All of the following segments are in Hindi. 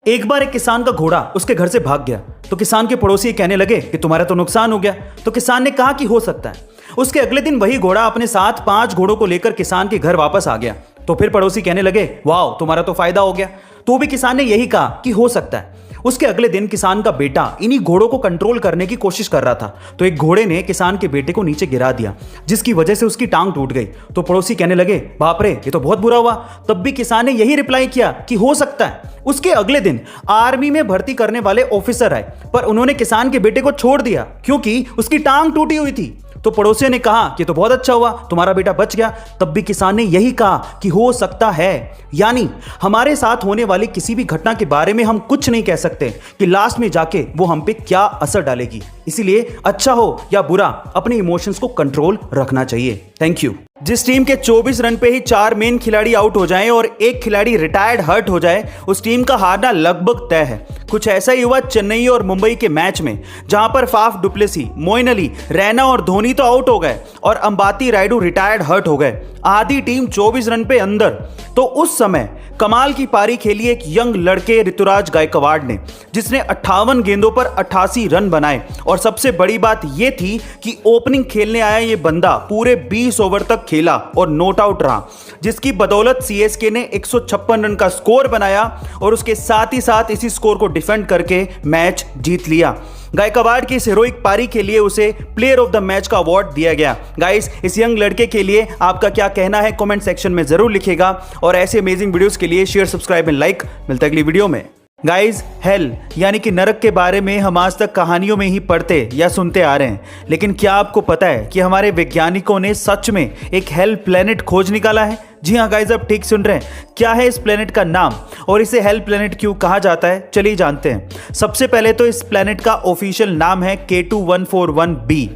एक बार एक किसान का घोड़ा उसके घर से भाग गया तो किसान के पड़ोसी कहने लगे कि तुम्हारा तो नुकसान हो गया। तो किसान ने कहा कि हो सकता है। उसके अगले दिन वही घोड़ा अपने साथ 5 घोड़ों को लेकर किसान के घर वापस आ गया। तो फिर पड़ोसी कहने लगे वाह तुम्हारा तो फायदा हो गया। तो भी किसान ने यही कहा कि हो सकता है। उसके अगले दिन किसान का बेटा इन्हीं घोड़ों को कंट्रोल करने की कोशिश कर रहा था तो एक घोड़े ने किसान के बेटे को नीचे गिरा दिया जिसकी वजह से उसकी टांग टूट गई। तो पड़ोसी कहने लगे बाप रे ये तो बहुत बुरा हुआ। तब भी किसान ने यही रिप्लाई किया कि हो सकता है। उसके अगले दिन आर्मी में भर्ती करने वाले ऑफिसर आए पर उन्होंने किसान के बेटे को छोड़ दिया क्योंकि उसकी टांग टूटी हुई थी। तो पड़ोसियों ने कहा कि तो बहुत अच्छा हुआ तुम्हारा बेटा बच गया। तब भी किसान ने यही कहा कि हो सकता है। यानी हमारे साथ होने वाली किसी भी घटना के बारे में हम कुछ नहीं कह सकते कि लास्ट में जाके वो हम पे क्या असर डालेगी। इसीलिए अच्छा हो या बुरा अपने इमोशंस को कंट्रोल रखना चाहिए। Thank you. जिस टीम के 24 रन पे ही 4 मेन खिलाड़ी आउट हो जाएं और एक खिलाड़ी रिटायर्ड हर्ट हो जाए उस टीम का हारना लगभग तय है। कुछ ऐसा ही हुआ चेन्नई और मुंबई के मैच में जहां पर फाफ डुप्लेसी, मोइन अली, रैना और धोनी तो आउट हो गए और अंबाती रायडू रिटायर्ड हर्ट हो गए। आधी टीम 24 रन पे अंदर। तो उस समय कमाल की पारी खेली एक यंग लड़के ऋतुराज गायकवाड़ ने जिसने 58 गेंदों पर 88 रन बनाए। और सबसे बड़ी बात यह थी कि ओपनिंग खेलने आया ये बंदा पूरे 20 ओवर तक खेला और नॉट आउट रहा जिसकी बदौलत सीएसके ने 156 रन का स्कोर बनाया और उसके साथ ही साथ इसी स्कोर को डिफेंड करके मैच जीत लिया। गायकवाड़ की इस हीरोइक पारी के लिए उसे प्लेयर ऑफ द मैच का अवार्ड दिया गया। गाइस इस यंग लड़के के लिए आपका क्या कहना है कमेंट सेक्शन में जरूर लिखिएगा और ऐसे अमेजिंग वीडियोस के लिए शेयर, सब्सक्राइब एंड लाइक। मिलता है अगली वीडियो में। गाइज हेल यानी कि नरक के बारे में हम आज तक कहानियों में ही पढ़ते या सुनते आ रहे हैं, लेकिन क्या आपको पता है कि हमारे वैज्ञानिकों ने सच में एक हेल प्लेनेट खोज निकाला है। जी हाँ गाइज आप ठीक सुन रहे हैं। क्या है इस प्लेनेट का नाम और इसे हेल प्लेनेट क्यों कहा जाता है, चलिए जानते हैं। सबसे पहले तो इस प्लेनेट का ऑफिशियल नाम है K2141b।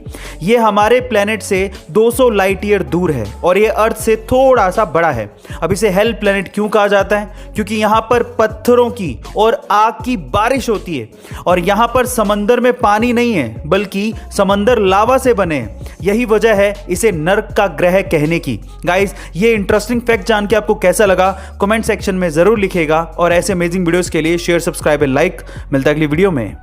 ये हमारे प्लेनेट से 200 लाइट ईयर दूर है और ये अर्थ से थोड़ा सा बड़ा है। अब इसे हेल प्लेनेट क्यों कहा जाता है, क्योंकि यहाँ पर पत्थरों की और आग की बारिश होती है और यहाँ पर समंदर में पानी नहीं है बल्कि समंदर लावा से बने हैं। यही वजह है इसे नर्क का ग्रह कहने की। गाइस ये इंटरेस्टिंग फैक्ट जान के आपको कैसा लगा कमेंट सेक्शन में जरूर लिखिएगा और ऐसे अमेजिंग वीडियोस के लिए शेयर, सब्सक्राइब एंड लाइक। मिलता है अगली वीडियो में।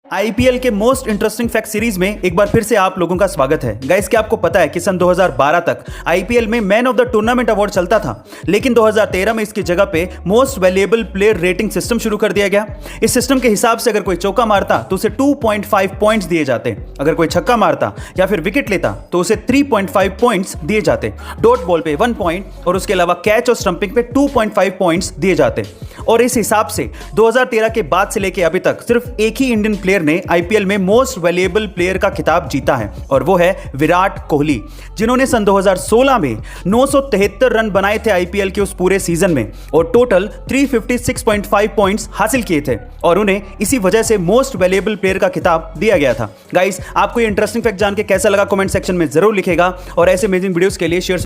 आईपीएल के मोस्ट इंटरेस्टिंग फैक्ट सीरीज में एक बार फिर से आप लोगों का स्वागत है। गाइस क्या आपको पता है कि सन 2012 तक आईपीएल में man of the tournament award चलता था, लेकिन 2013 में इसकी जगह पे most valuable player rating system शुरू कर दिया गया। इस सिस्टम के हिसाब से अगर कोई चौका मारता तो उसे 2.5 पॉइंट्स दिए जाते, अगर कोई छक्का मारता या फिर विकेट लेता तो उसे 3.5 पॉइंट्स दिए जाते, डॉट बॉल पे 1 पॉइंट और उसके अलावा कैच और स्टंपिंग पे 2.5 पॉइंट्स दिए जाते। और इस हिसाब से 2013 के बाद से लेके अभी तक सिर्फ एक ही इंडियन प्लेयर ने आईपीएल में मोस्ट वैल्यूएबल प्लेयर का खिताब जीता है और वो है विराट कोहली, जिन्होंने सन 2016 में 973 रन बनाए थे आईपीएल के उस पूरे सीजन में और टोटल 356.5 पॉइंट्स हासिल किए थे और उन्हें इसी वजह से मोस्ट वैल्यूएबल प्लेयर का खिताब दिया गया था। गाइस आपको ये इंटरेस्टिंग फैक्ट जान के कैसा लगा कमेंट सेक्शन में जरूर लिखेगा और ऐसे अमेजिंग वीडियोस के लिए शेयर